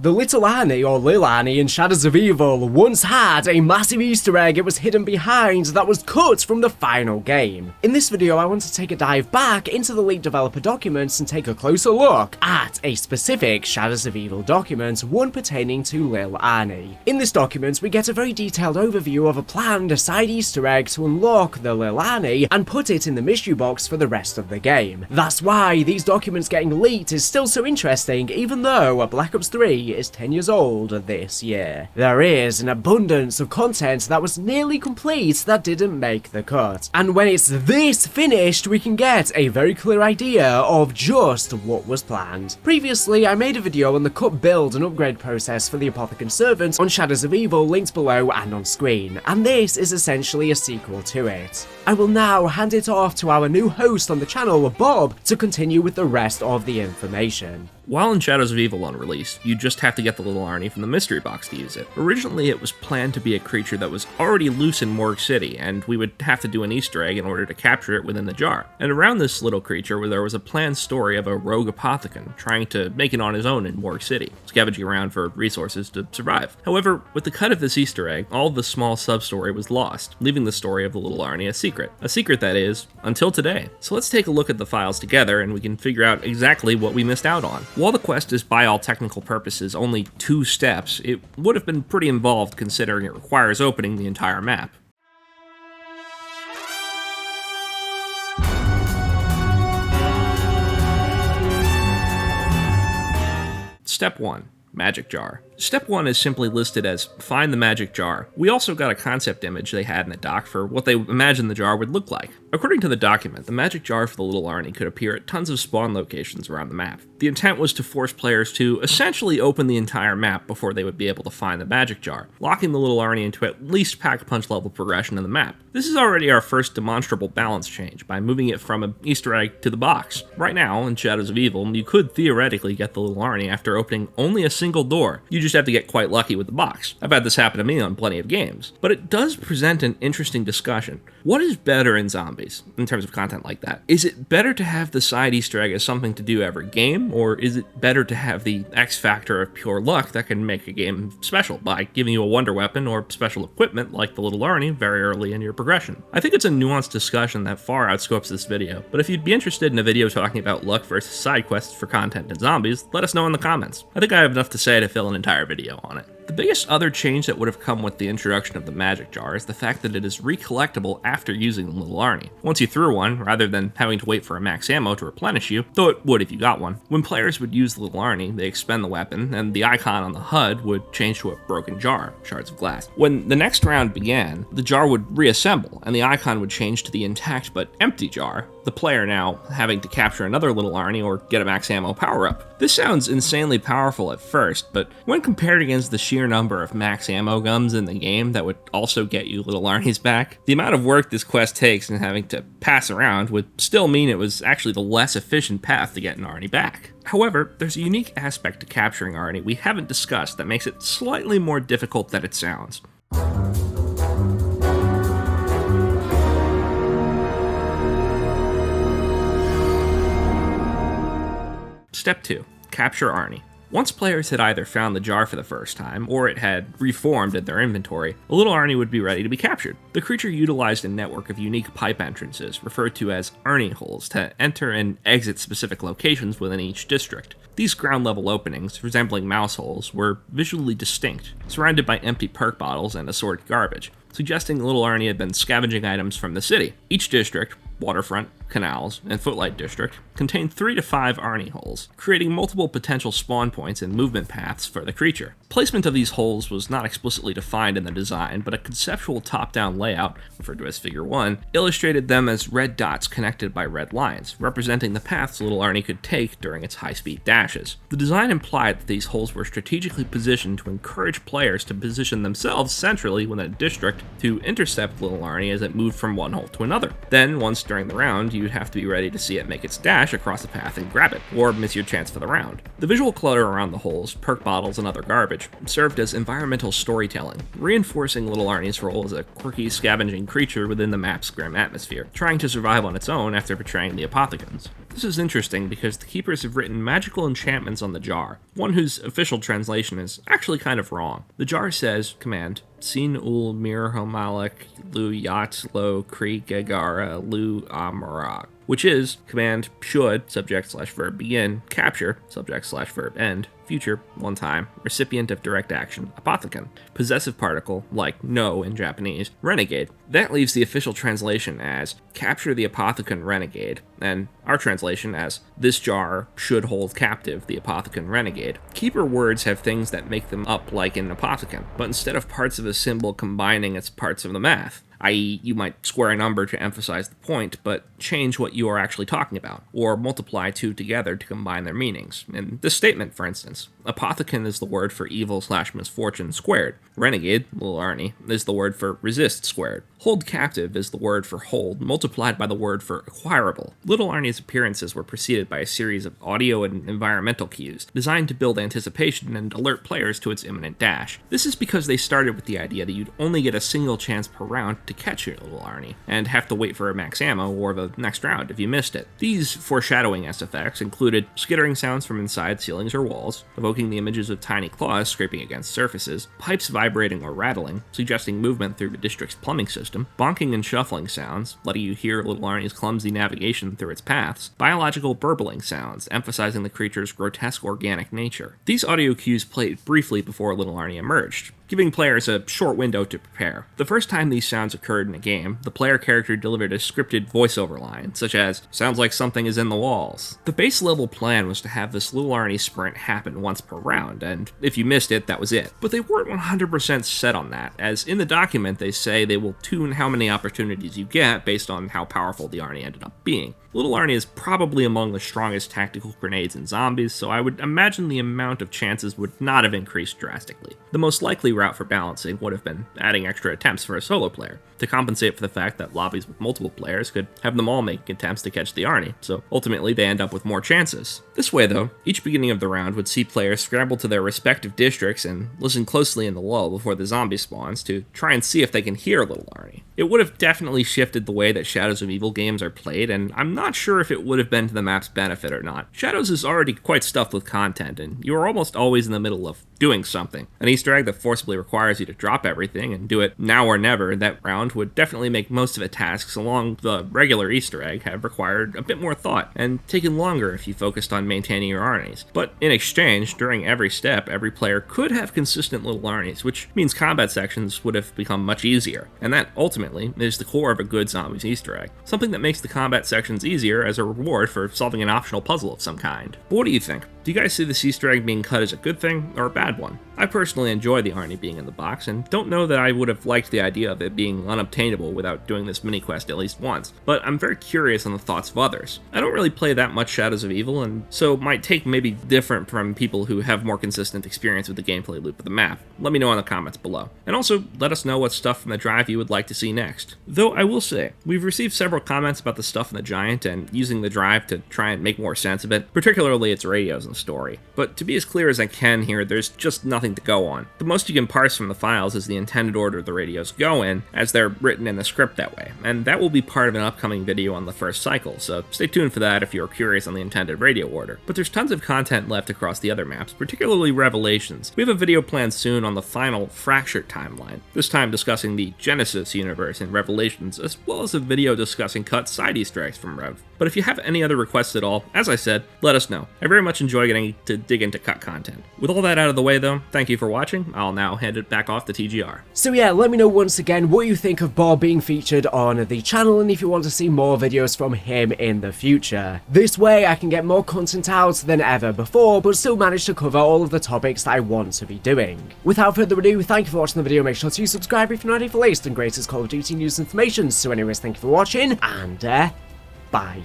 The little Arnie, or Lil Arnie in Shadows of Evil, once had a massive Easter egg it was hidden behind that was cut from the final game. In this video I want to take a dive back into the leaked developer documents and take a closer look at a specific Shadows of Evil document, one pertaining to Lil Arnie. In this document we get a very detailed overview of a planned side Easter egg to unlock the Lil Arnie and put it in the mystery box for the rest of the game. That's why these documents getting leaked is still so interesting, even though Black Ops 3 is 10 years old this year. There is an abundance of content that was nearly complete that didn't make the cut, and when it's this finished we can get a very clear idea of just what was planned. Previously I made a video on the cut, build and upgrade process for the Apothicon Servant on Shadows of Evil, linked below and on screen, and this is essentially a sequel to it. I will now hand it off to our new host on the channel, Bob, to continue with the rest of the information. While in Shadows of Evil on release, you just have to get the little Arnie from the mystery box to use it. Originally, it was planned to be a creature that was already loose in Morgue City, and we would have to do an Easter egg in order to capture it within the jar. And around this little creature, there was a planned story of a rogue Apothicon trying to make it on his own in Morgue City, scavenging around for resources to survive. However, with the cut of this Easter egg, all of the small sub-story was lost, leaving the story of the little Arnie a secret. A secret, that is, until today. So let's take a look at the files together and we can figure out exactly what we missed out on. While the quest is, by all technical purposes, only 2 steps, it would have been pretty involved considering it requires opening the entire map. Step 1. Magic Jar. Step 1 is simply listed as find the magic jar. We also got a concept image they had in the doc for what they imagined the jar would look like. According to the document, the magic jar for the little Arnie could appear at tons of spawn locations around the map. The intent was to force players to essentially open the entire map before they would be able to find the magic jar, locking the little Arnie into at least pack-punch level progression in the map. This is already our first demonstrable balance change by moving it from an Easter egg to the box. Right now, in Shadows of Evil, you could theoretically get the little Arnie after opening only a single door. You just have to get quite lucky with the box. I've had this happen to me on plenty of games. But it does present an interesting discussion. What is better in zombies, in terms of content like that? Is it better to have the side Easter egg as something to do every game, or is it better to have the X factor of pure luck that can make a game special by giving you a wonder weapon or special equipment like the little Arnie very early in your progression? I think it's a nuanced discussion that far outscopes this video, but if you'd be interested in a video talking about luck versus side quests for content in zombies, let us know in the comments. I think I have enough to say to fill an entire video on it. The biggest other change that would have come with the introduction of the magic jar is the fact that it is recollectible after using the little Arnie. Once you threw one, rather than having to wait for a max ammo to replenish you, though it would if you got one, when players would use the little Arnie, they expend the weapon, and the icon on the HUD would change to a broken jar, shards of glass. When the next round began, the jar would reassemble, and the icon would change to the intact but empty jar, the player now having to capture another little Arnie or get a max ammo power-up. This sounds insanely powerful at first, but when compared against the sheer number of max ammo guns in the game that would also get you little Arnies back, the amount of work this quest takes and having to pass around would still mean it was actually the less efficient path to get an Arnie back. However, there's a unique aspect to capturing Arnie we haven't discussed that makes it slightly more difficult than it sounds. Step 2. Capture Arnie. Once players had either found the jar for the first time, or it had reformed in their inventory, a little Arnie would be ready to be captured. The creature utilized a network of unique pipe entrances, referred to as Arnie holes, to enter and exit specific locations within each district. These ground-level openings, resembling mouse holes, were visually distinct, surrounded by empty perk bottles and assorted garbage, suggesting the little Arnie had been scavenging items from the city. Each district, Waterfront, Canals, and Footlight District, contain 3 to 5 Arnie holes, creating multiple potential spawn points and movement paths for the creature. Placement of these holes was not explicitly defined in the design, but a conceptual top-down layout, referred to as Figure 1, illustrated them as red dots connected by red lines, representing the paths little Arnie could take during its high-speed dashes. The design implied that these holes were strategically positioned to encourage players to position themselves centrally within a district to intercept little Arnie as it moved from one hole to another. Then, once during the round, you'd have to be ready to see it make its dash across the path and grab it, or miss your chance for the round. The visual clutter around the holes, perk bottles, and other garbage served as environmental storytelling, reinforcing little Arnie's role as a quirky, scavenging creature within the map's grim atmosphere, trying to survive on its own after betraying the Apothicons. This is interesting because the keepers have written magical enchantments on the jar, one whose official translation is actually kind of wrong. The jar says, command, Sin ul mir homalek lu yat lo kri gagara lu amarak, which is command should subject/verb begin capture subject/verb end future one time recipient of direct action apothecon possessive particle like no in Japanese renegade. That leaves the official translation as capture the apothecon renegade, and our translation as this jar should hold captive the apothecon renegade. Keeper words have things that make them up like in apothecon, but instead of parts of a symbol combining its parts of the math, i.e. you might square a number to emphasize the point, but change what you are actually talking about, or multiply two together to combine their meanings. In this statement, for instance, apothecon is the word for evil/misfortune squared. Renegade, little Arnie, is the word for resist squared. Hold captive is the word for hold, multiplied by the word for acquirable. Little Arnie's appearances were preceded by a series of audio and environmental cues designed to build anticipation and alert players to its imminent dash. This is because they started with the idea that you'd only get a single chance per round to catch your little Arnie, and have to wait for a max ammo or the next round if you missed it. These foreshadowing S-effects included skittering sounds from inside ceilings or walls, evoking the images of tiny claws scraping against surfaces, pipes vibrating or rattling, suggesting movement through the district's plumbing system, bonking and shuffling sounds, letting you hear little Arnie's clumsy navigation through its paths, biological burbling sounds, emphasizing the creature's grotesque organic nature. These audio cues played briefly before little Arnie emerged, giving players a short window to prepare. The first time these sounds occurred in a game, the player character delivered a scripted voiceover line, such as, sounds like something is in the walls. The base level plan was to have this little Arnie sprint happen once per round, and if you missed it, that was it. But they weren't 100% set on that, as in the document they say they will tune how many opportunities you get based on how powerful the Arnie ended up being. Little Arnie is probably among the strongest tactical grenades in zombies, so I would imagine the amount of chances would not have increased drastically. The most likely route for balancing would have been adding extra attempts for a solo player, to compensate for the fact that lobbies with multiple players could have them all make attempts to catch the Arnie, so ultimately they end up with more chances. This way though, each beginning of the round would see players scramble to their respective districts and listen closely in the lull before the zombie spawns to try and see if they can hear little Arnie. It would have definitely shifted the way that Shadows of Evil games are played, and I'm not sure if it would have been to the map's benefit or not. Shadows is already quite stuffed with content, and you are almost always in the middle of doing something. An Easter egg that forcibly requires you to drop everything and do it now or never that round would definitely make most of the tasks along the regular Easter egg have required a bit more thought, and taken longer if you focused on maintaining your Arnies. But in exchange, during every step, every player could have consistent little Arnies, which means combat sections would have become much easier, and that ultimately is the core of a good zombies Easter egg. Something that makes the combat sections easier as a reward for solving an optional puzzle of some kind. But what do you think? Do you guys see this Easter egg being cut as a good thing or a bad one? I personally enjoy the Arnie being in the box, and don't know that I would have liked the idea of it being unobtainable without doing this mini-quest at least once, but I'm very curious on the thoughts of others. I don't really play that much Shadows of Evil, and so my take may be different from people who have more consistent experience with the gameplay loop of the map. Let me know in the comments below. And also, let us know what stuff from the drive you would like to see next. Though I will say, we've received several comments about the stuff in the Giant and using the drive to try and make more sense of it, particularly its radios and story. But to be as clear as I can here, there's just nothing to go on. The most you can parse from the files is the intended order the radios go in, as they're written in the script that way, and that will be part of an upcoming video on the first cycle, so stay tuned for that if you're curious on the intended radio order. But there's tons of content left across the other maps, particularly Revelations. We have a video planned soon on the final Fractured timeline, this time discussing the Genesis universe in Revelations, as well as a video discussing cut side Easter eggs from Rev. But if you have any other requests at all, as I said, let us know. I very much enjoy getting to dig into cut content. With all that out of the way though, thank you for watching. I'll now hand it back off to TGR. So yeah, let me know once again what you think of Bob being featured on the channel, and if you want to see more videos from him in the future. This way I can get more content out than ever before, but still manage to cover all of the topics that I want to be doing. Without further ado, thank you for watching the video. Make sure to subscribe if you're not already for latest and greatest Call of Duty news information. So anyways, thank you for watching, and bye.